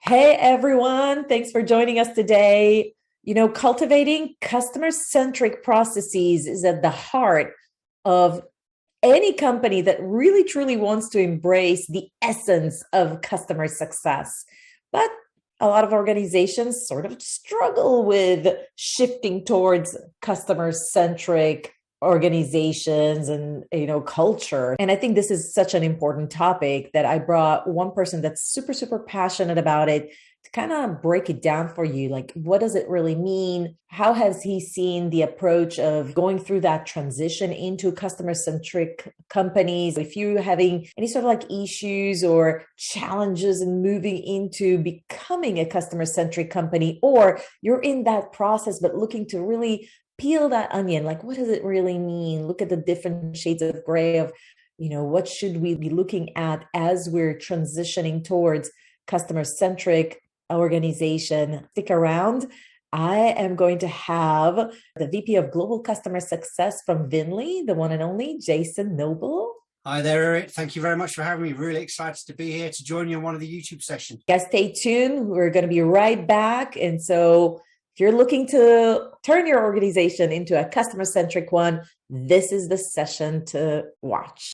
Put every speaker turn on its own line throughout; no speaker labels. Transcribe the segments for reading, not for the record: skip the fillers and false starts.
Hey everyone, thanks for joining us today. Cultivating customer-centric processes is at the heart of any company that really truly wants to embrace the essence of customer success. But a lot of organizations sort of struggle with shifting towards customer-centric organizations and culture. And I think this is such an important topic that I brought one person that's super passionate about it to kind of break it down for you. Like, what does it really mean? How has he seen the approach of going through that transition into customer-centric companies? If you're having any sort of like issues or challenges in moving into becoming a customer-centric company, or you're in that process but looking to really peel that onion, like what does it really mean? Look at the different shades of gray of, what should we be looking at as we're transitioning towards customer-centric organization. Stick around. I am going to have the VP of Global Customer Success from Vinli, the one and only Jason Noble.
Hi there, Eric. Thank you very much for having me. Really excited to be here to join you on one of the YouTube sessions.
Guys, stay tuned. We're going to be right back. And so if you're looking to turn your organization into a customer-centric one, this is the session to watch.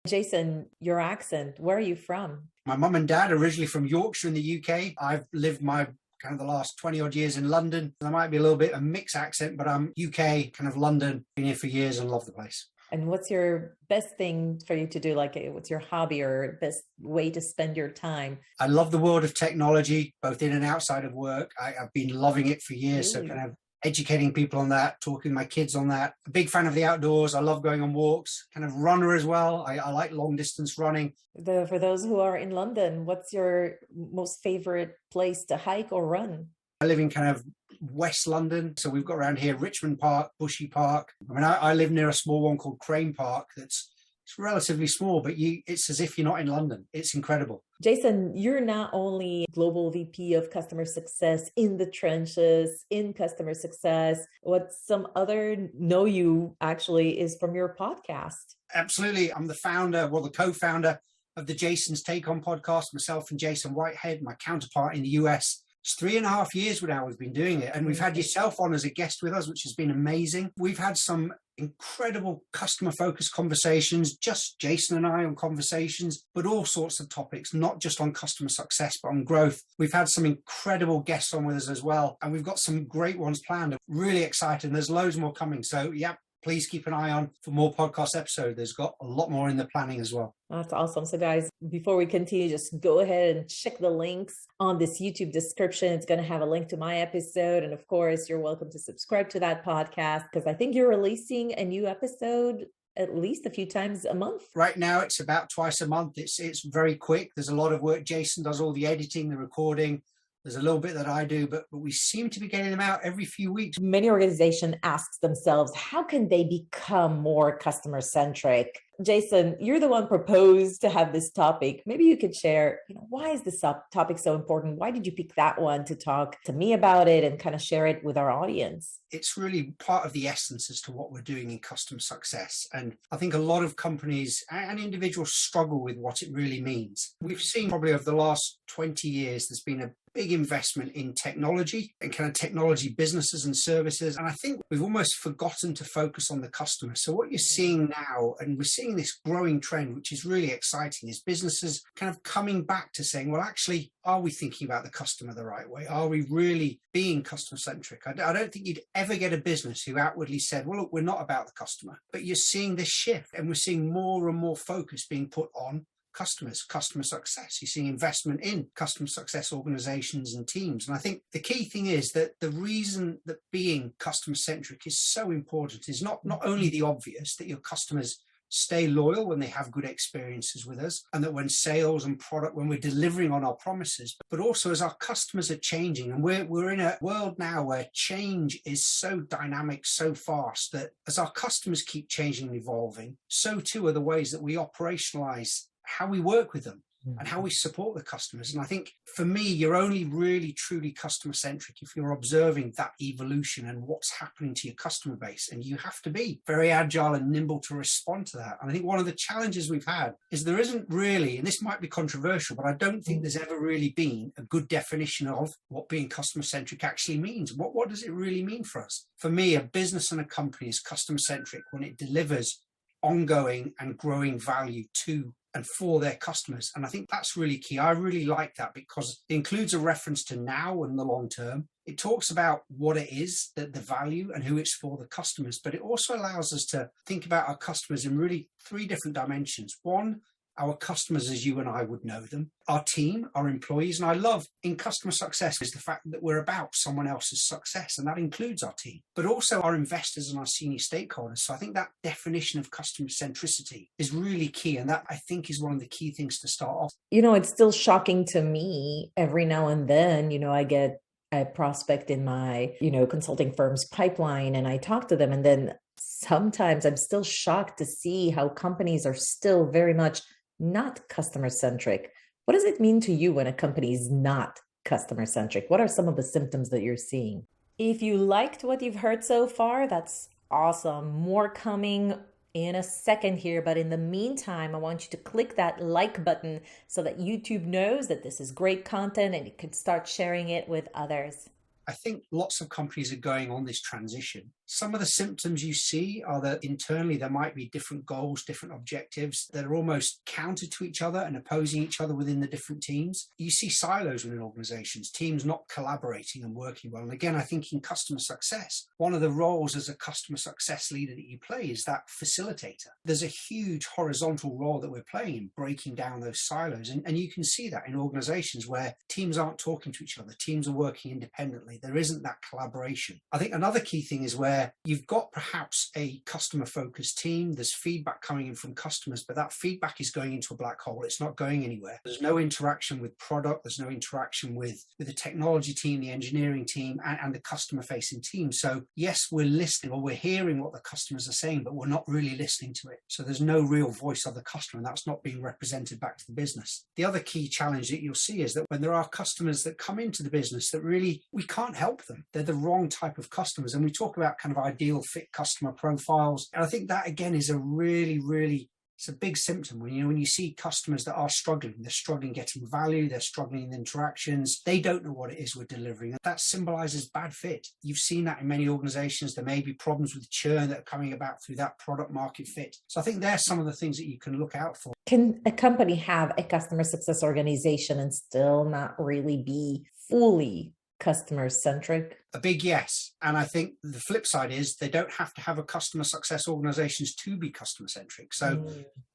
Jason, your accent, where are you from?
My mum and dad are originally from Yorkshire in the UK. I've lived my kind of the last 20 odd years in London. There might be a little bit of mixed accent, but I'm UK, kind of London, been here for years and love the place.
And what's your best thing for you to do? Like, what's your hobby or best way to spend your time?
I love the world of technology, both in and outside of work. I've been loving it for years.
Really?
So kind of educating people on that, talking to my kids on that. A big fan of the outdoors. I love going on walks, kind of runner as well. I like long distance running.
For those who are in London, what's your most favorite place to hike or run?
I live in kind of West London. So we've got around here Richmond Park, Bushy Park. I mean, I live near a small one called Crane Park it's relatively small, but it's as if you're not in London. It's incredible.
Jason, you're not only Global VP of Customer Success in the trenches, in customer success. What some other know you actually is from your podcast.
Absolutely. I'm the co-founder of the Jason's Take On podcast, myself and Jason Whitehead, my counterpart in the US. It's 3.5 years now we've been doing it. And we've had yourself on as a guest with us, which has been amazing. We've had some incredible customer-focused conversations, just Jason and I on conversations, but all sorts of topics, not just on customer success, but on growth. We've had some incredible guests on with us as well. And we've got some great ones planned. Really excited. And there's loads more coming. So yeah, please keep an eye on for more podcast episodes. There's got a lot more in the planning as well.
That's awesome. So guys, before we continue, just go ahead and check the links on this YouTube description. It's going to have a link to my episode. And of course, you're welcome to subscribe to that podcast because I think you're releasing a new episode at least a few times a month.
Right now, it's about twice a month. It's very quick. There's a lot of work. Jason does all the editing, the recording. There's a little bit that I do, but we seem to be getting them out every few weeks.
Many organizations ask themselves, how can they become more customer-centric? Jason, you're the one proposed to have this topic. Maybe you could share, why is this topic so important? Why did you pick that one to talk to me about it and kind of share it with our audience?
It's really part of the essence as to what we're doing in customer success. And I think a lot of companies and individuals struggle with what it really means. We've seen probably over the last 20 years, there's been a big investment in technology and kind of technology businesses and services. And I think we've almost forgotten to focus on the customer. So what you're seeing now, and we're seeing this growing trend, which is really exciting, is businesses kind of coming back to saying, well, actually, are we thinking about the customer the right way? Are we really being customer centric? I don't think you'd ever get a business who outwardly said, well, look, we're not about the customer. But you're seeing this shift, and we're seeing more and more focus being put on customers, customer success. You're seeing investment in customer success organizations and teams. And I think the key thing is that the reason that being customer centric is so important is not only the obvious, that your customers stay loyal when they have good experiences with us, and that when sales and product, when we're delivering on our promises, but also as our customers are changing. And we're in a world now where change is so dynamic, so fast, that as our customers keep changing and evolving, so too are the ways that we operationalize how we work with them. and how we support the customers. And I think for me, you're only really truly customer centric if you're observing that evolution and what's happening to your customer base. And you have to be very agile and nimble to respond to that. And I think one of the challenges we've had is there isn't really, and this might be controversial, but I don't think there's ever really been a good definition of what being customer centric actually means. What does it really mean for us? For me, a business and a company is customer centric when it delivers ongoing and growing value to and for their customers. And I think that's really key. I really like that because it includes a reference to now and the long term. It talks about what it is, that the value and who it's for the customers, but it also allows us to think about our customers in really three different dimensions. One, our customers as you and I would know them, our team, our employees. And I love in customer success is the fact that we're about someone else's success, and that includes our team, but also our investors and our senior stakeholders. So I think that definition of customer centricity is really key. And that I think is one of the key things to start off.
It's still shocking to me every now and then, I get a prospect in my, consulting firm's pipeline and I talk to them. And then sometimes I'm still shocked to see how companies are still very much not customer centric. What does it mean to you when a company is not customer centric? What are some of the symptoms that you're seeing? If you liked what you've heard so far, that's awesome. More coming in a second here. But in the meantime, I want you to click that like button so that YouTube knows that this is great content and you can start sharing it with others.
I think lots of companies are going on this transition. Some of the symptoms you see are that internally there might be different goals, different objectives that are almost counter to each other and opposing each other within the different teams. You see silos within organizations, teams not collaborating and working well. And again, I think in customer success, one of the roles as a customer success leader that you play is that facilitator. There's a huge horizontal role that we're playing in breaking down those silos. And you can see that in organizations where teams aren't talking to each other, teams are working independently. There isn't that collaboration. I think another key thing is where you've got perhaps a customer focused team, there's feedback coming in from customers, but that feedback is going into a black hole. It's not going anywhere. There's no interaction with product. There's no interaction with the technology team, the engineering team, and the customer facing team. So yes, we're listening or we're hearing what the customers are saying, but we're not really listening to it. So there's no real voice of the customer, and that's not being represented back to the business. The other key challenge that you'll see is that when there are customers that come into the business that really we can't help them, they're the wrong type of customers. And we talk about kind of ideal fit customer profiles. And I think that again is a really it's a big symptom when you see customers that are struggling, they're struggling getting value, they're struggling in interactions, they don't know what it is we're delivering. That symbolizes bad fit. You've seen that in many organizations. There may be problems with churn that are coming about through that product market fit. So I think there's some of the things that you can look out for.
Can a company have a customer success organization and still not really be fully customer centric?
A big yes. And I think the flip side is they don't have to have a customer success organizations to be customer centric. So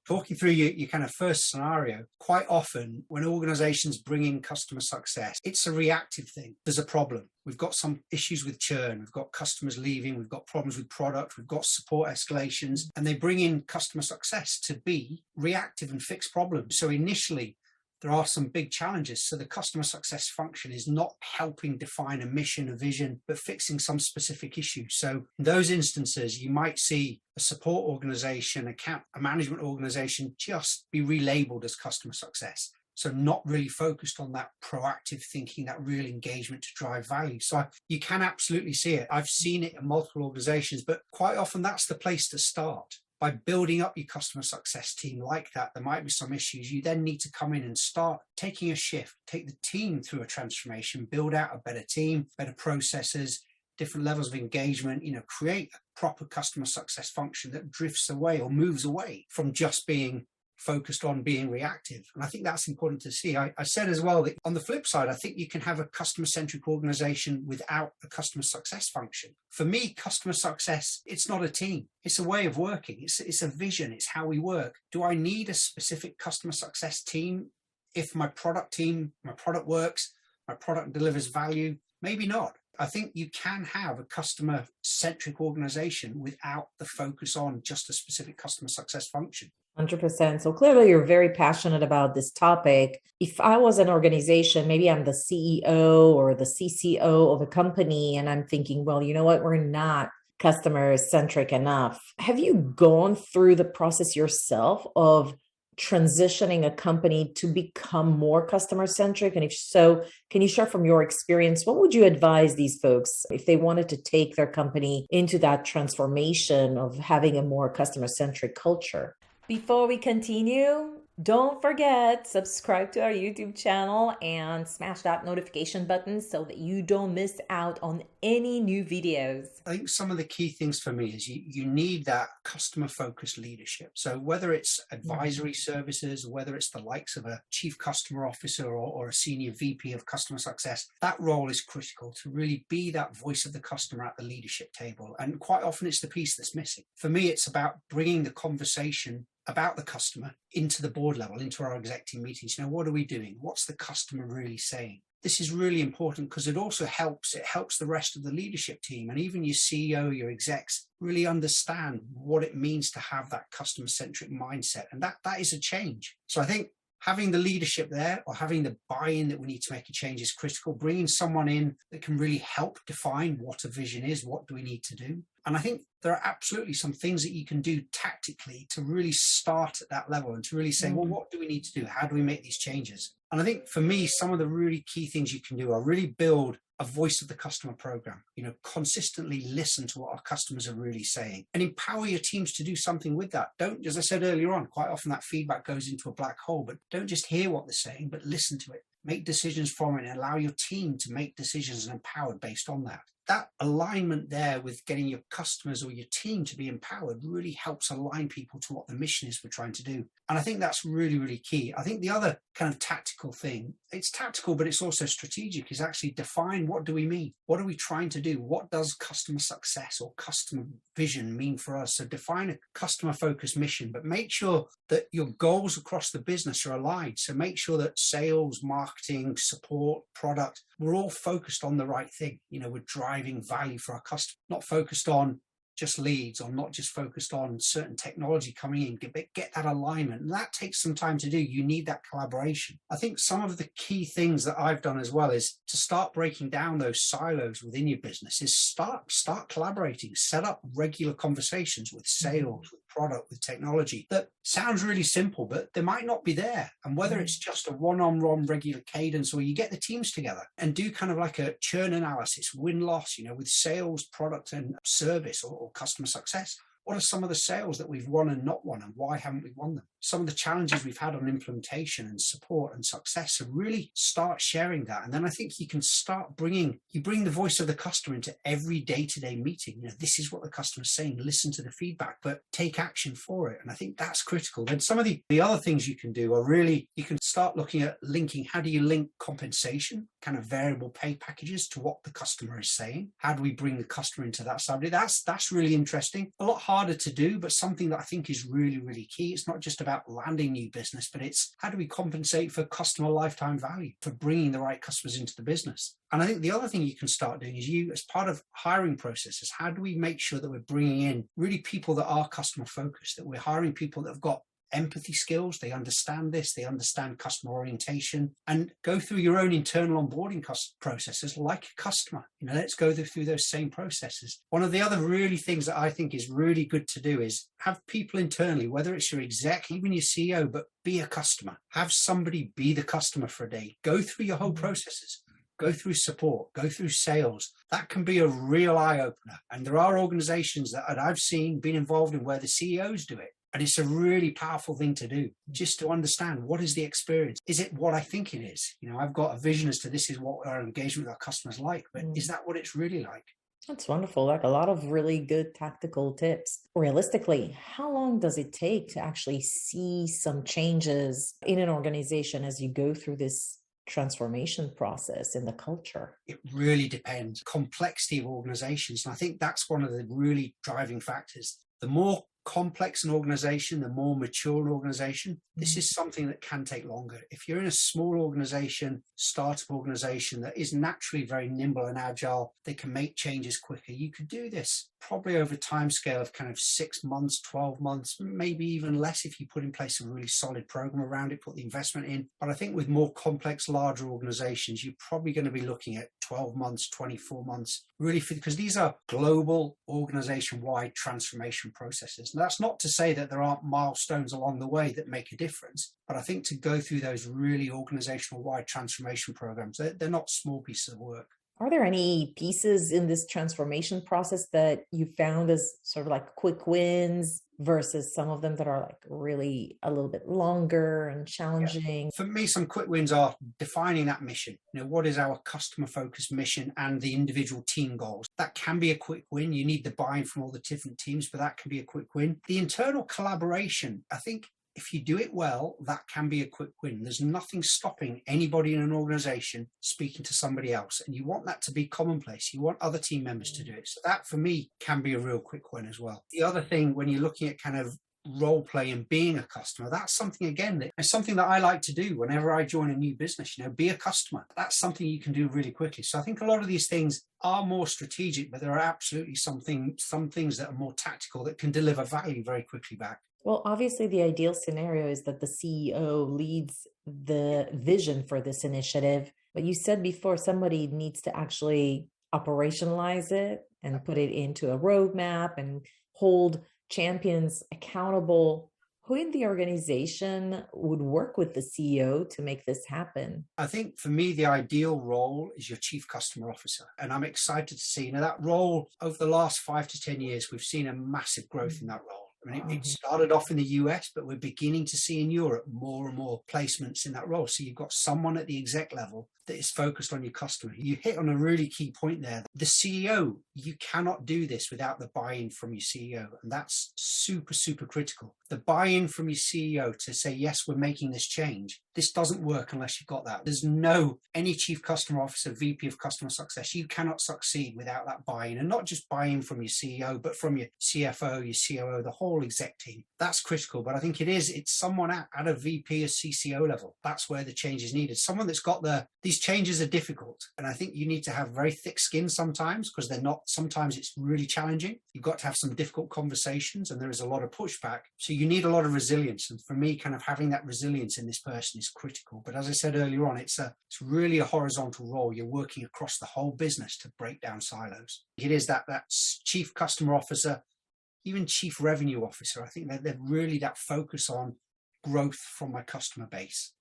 talking through your kind of first scenario, quite often when organizations bring in customer success, it's a reactive thing. There's a problem. We've got some issues with churn. We've got customers leaving. We've got problems with product. We've got support escalations. And they bring in customer success to be reactive and fix problems. So initially, there are some big challenges. So the customer success function is not helping define a mission, a vision, but fixing some specific issues. So in those instances, you might see a support organization, a management organization just be relabeled as customer success. So not really focused on that proactive thinking, that real engagement to drive value. So you can absolutely see it. I've seen it in multiple organizations, but quite often that's the place to start. By building up your customer success team like that, there might be some issues. You then need to come in and start taking a shift, take the team through a transformation, build out a better team, better processes, different levels of engagement, create a proper customer success function that drifts away or moves away from just being focused on being reactive. And I think that's important to see. I said as well that on the flip side, I think you can have a customer-centric organization without a customer success function. For me, customer success, it's not a team. It's a way of working. It's a vision. It's how we work. Do I need a specific customer success team if my product works, my product delivers value? Maybe not. I think you can have a customer-centric organization without the focus on just a specific customer success function.
100%. So clearly you're very passionate about this topic. If I was an organization, maybe I'm the CEO or the CCO of a company, and I'm thinking, well, you know what, we're not customer centric enough. Have you gone through the process yourself of transitioning a company to become more customer centric? And if so, can you share from your experience, what would you advise these folks if they wanted to take their company into that transformation of having a more customer centric culture? Before we continue, don't forget, subscribe to our YouTube channel and smash that notification button so that you don't miss out on any new videos.
I think some of the key things for me is you need that customer focused leadership. So whether it's advisory services, whether it's the likes of a chief customer officer or a senior VP of customer success, that role is critical to really be that voice of the customer at the leadership table. And quite often it's the piece that's missing. For me, it's about bringing the conversation about the customer into the board level, into our executive meetings. What are we doing? What's the customer really saying? This is really important because it also helps the rest of the leadership team and even your CEO, your execs really understand what it means to have that customer-centric mindset. And that is a change. So I think having the leadership there or having the buy-in that we need to make a change is critical. Bringing someone in that can really help define what a vision is, what do we need to do. And I think there are absolutely some things that you can do tactically to really start at that level and to really say, well, what do we need to do? How do we make these changes? And I think for me, some of the really key things you can do are really build a voice of the customer program, consistently listen to what our customers are really saying and empower your teams to do something with that. Don't, as I said earlier on, quite often that feedback goes into a black hole, but don't just hear what they're saying, but listen to it, make decisions from it and allow your team to make decisions and empowered based on that. That alignment there with getting your customers or your team to be empowered really helps align people to what the mission is we're trying to do. And I think that's really, really key. I think the other kind of tactical thing, it's tactical, but it's also strategic, is actually define what do we mean? What are we trying to do? What does customer success or customer vision mean for us? So define a customer focused mission, but make sure that your goals across the business are aligned. So make sure that sales, marketing, support, product, we're all focused on the right thing. We're driving value for our customers, not focused on just leads or not just focused on certain technology coming in, get that alignment. And that takes some time to do. You need that collaboration. I think some of the key things that I've done as well is to start breaking down those silos within your business is start collaborating, set up regular conversations with sales, with product, with technology. That sounds really simple, but they might not be there. And whether it's just a one-on-one regular cadence or you get the teams together and do kind of like a churn analysis, win-loss, with sales, product and service or customer success. What are some of the sales that we've won and not won, and why haven't we won them? Some of the challenges we've had on implementation and support and success, and really start sharing that. And then I think you can start bring the voice of the customer into every day-to-day meeting. This is what the customer's saying, listen to the feedback, but take action for it. And I think that's critical. Then some of the other things you can do are really, you can start looking at linking, how do you link compensation, kind of variable pay packages to what the customer is saying? How do we bring the customer into that subject? That's really interesting. A lot harder to do, but something that I think is really, really key. It's not just about landing new business, but it's how do we compensate for customer lifetime value, for bringing the right customers into the business. And I think the other thing you can start doing is as part of hiring processes, how do we make sure that we're bringing in really people that are customer focused, that we're hiring people that have got empathy skills, they understand this, they understand customer orientation, and go through your own internal onboarding processes like a customer. Let's go through those same processes. One of the other really things that I think is really good to do is have people internally, whether it's your exec, even your CEO, but be a customer. Have somebody be the customer for a day. Go through your whole processes. Go through support, go through sales. That can be a real eye-opener. And there are organizations that I've seen, been involved in, where the CEOs do it. And it's a really powerful thing to do, just to understand what is the experience. Is it what I think it is? I've got a vision as to this is what our engagement with our customers like, but is that what it's really like?
That's wonderful. Like a lot of really good tactical tips. Realistically, how long does it take to actually see some changes in an organization as you go through this transformation process in the culture?
It really depends. Complexity of organizations. And I think that's one of the really driving factors. The more complex an organization, the more mature an organization, this is something that can take longer. If you're in a small organization, startup organization that is naturally very nimble and agile, they can make changes quicker. You could do this probably over a time scale of kind of 6 months, 12 months, maybe even less if you put in place a really solid program around it, put the investment in. But I think with more complex, larger organizations, you're probably going to be looking at 12 months, 24 months, really, because these are global organization-wide transformation processes. And that's not to say that there aren't milestones along the way that make a difference, but I think to go through those really organizational-wide transformation programs, they're not small pieces of work.
Are there any pieces in this transformation process that you found as sort of like quick wins versus some of them that are like really a little bit longer and challenging?
For me, some quick wins are defining that mission. What is our customer focused mission and the individual team goals? That can be a quick win. You need the buy-in from all the different teams, but that can be a quick win. The internal collaboration, I think, if you do it well, that can be a quick win. There's nothing stopping anybody in an organization speaking to somebody else. And you want that to be commonplace. You want other team members to do it. So that, for me, can be a real quick win as well. The other thing, when you're looking at kind of role play and being a customer, that's something, again, that is something that I like to do whenever I join a new business. Be a customer. That's something you can do really quickly. So I think a lot of these things are more strategic, but there are absolutely some things that are more tactical that can deliver value very quickly back.
Well, obviously, the ideal scenario is that the CEO leads the vision for this initiative. But you said before, somebody needs to actually operationalize it and put it into a roadmap and hold champions accountable. Who in the organization would work with the CEO to make this happen?
I think for me, the ideal role is your chief customer officer. And I'm excited to see that role over the last 5 to 10 years, we've seen a massive growth in that role. I mean, it started off in the US, but we're beginning to see in Europe more and more placements in that role. So you've got someone at the exec level that is focused on your customer. You hit on a really key point there. The CEO, you cannot do this without the buy-in from your CEO. And that's super, super critical. The buy-in from your CEO to say, yes, we're making this change. This doesn't work unless you've got that. There's any chief customer officer, VP of customer success, you cannot succeed without that buy-in, and not just buy-in from your CEO, but from your CFO, your COO, the whole exec team. That's critical. But I think it's someone at a VP or CCO level. That's where the change is needed. Someone that's got these changes are difficult. And I think you need to have very thick skin sometimes, because sometimes it's really challenging. You've got to have some difficult conversations, and there is a lot of pushback. So you need a lot of resilience. And for me, kind of having that resilience in this person is critical. But as I said earlier on, it's really a horizontal role. You're working across the whole business to break down silos. It is that chief customer officer, even chief revenue officer. I think they're really that focus on growth from my customer base.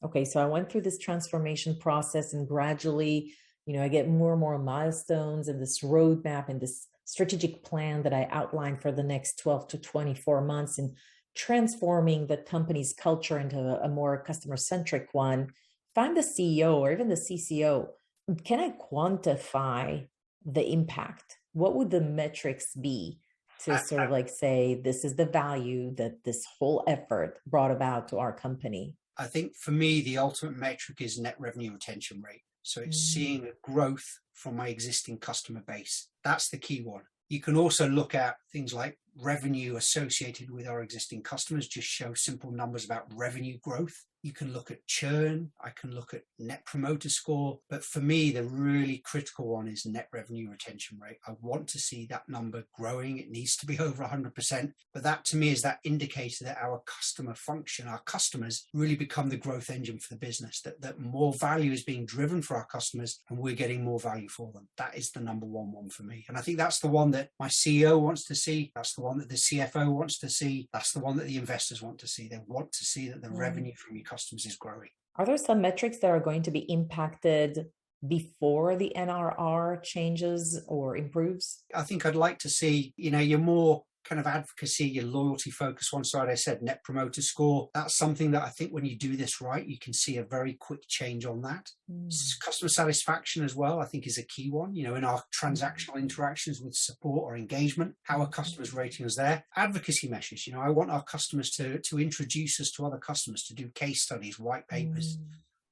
Okay, so I went through this transformation process, and gradually, I get more and more milestones and this roadmap and this strategic plan that I outlined for the next 12 to 24 months in transforming the company's culture into a more customer-centric one. If I'm the CEO or even the CCO, can I quantify the impact? What would the metrics be to sort of like say, this is the value that this whole effort brought about to our company?
I think for me, the ultimate metric is net revenue retention rate. So it's seeing a growth from my existing customer base. That's the key one. You can also look at things like revenue associated with our existing customers, just show simple numbers about revenue growth. You can look at churn. I can look at net promoter score. But for me, the really critical one is net revenue retention rate. I want to see that number growing. It needs to be over 100%. But that to me is that indicator that our customer function, our customers really become the growth engine for the business, that more value is being driven for our customers and we're getting more value for them. That is the number one for me. And I think that's the one that my CEO wants to see. That's the one that the CFO wants to see. That's the one that the investors want to see. They want to see that the revenue from your customers is growing.
Are there some metrics that are going to be impacted before the NRR changes or improves?
I think I'd like to see, your more kind of advocacy, your loyalty focus. One side, I said net promoter score. That's something that I think when you do this right, you can see a very quick change on that. Customer satisfaction as well, I think, is a key one. In our transactional interactions with support or engagement, how are customers rating us there? Advocacy measures. I want our customers to introduce us to other customers, to do case studies, white papers.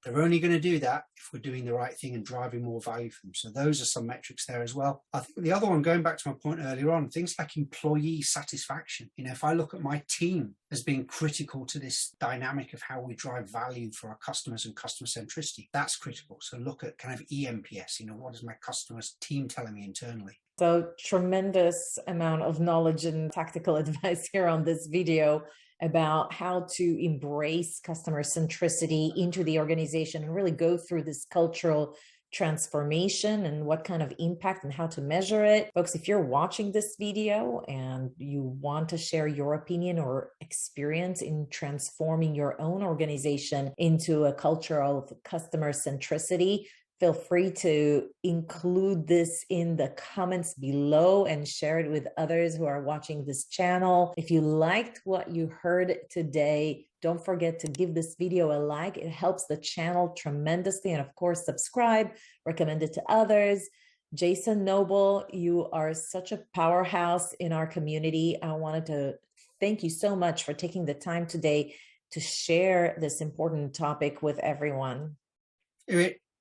They're only going to do that if we're doing the right thing and driving more value for them. So those are some metrics there as well. I think the other one, going back to my point earlier on, things like employee satisfaction. If I look at my team as being critical to this dynamic of how we drive value for our customers and customer centricity, that's critical. So look at kind of EMPS, what is my customers team telling me internally?
So tremendous amount of knowledge and tactical advice here on this video about how to embrace customer centricity into the organization and really go through this cultural transformation and what kind of impact and how to measure it. Folks, if you're watching this video and you want to share your opinion or experience in transforming your own organization into a culture of customer centricity, feel free to include this in the comments below and share it with others who are watching this channel. If you liked what you heard today, don't forget to give this video a like. It helps the channel tremendously. And of course, subscribe, recommend it to others. Jason Noble, you are such a powerhouse in our community. I wanted to thank you so much for taking the time today to share this important topic with everyone.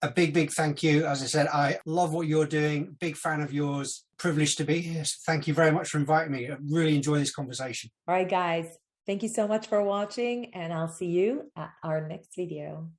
A big thank you. As I said, I love what you're doing. Big fan of yours. Privileged to be here. So thank you very much for inviting me. I really enjoy this conversation.
All right, guys. Thank you so much for watching, and I'll see you at our next video.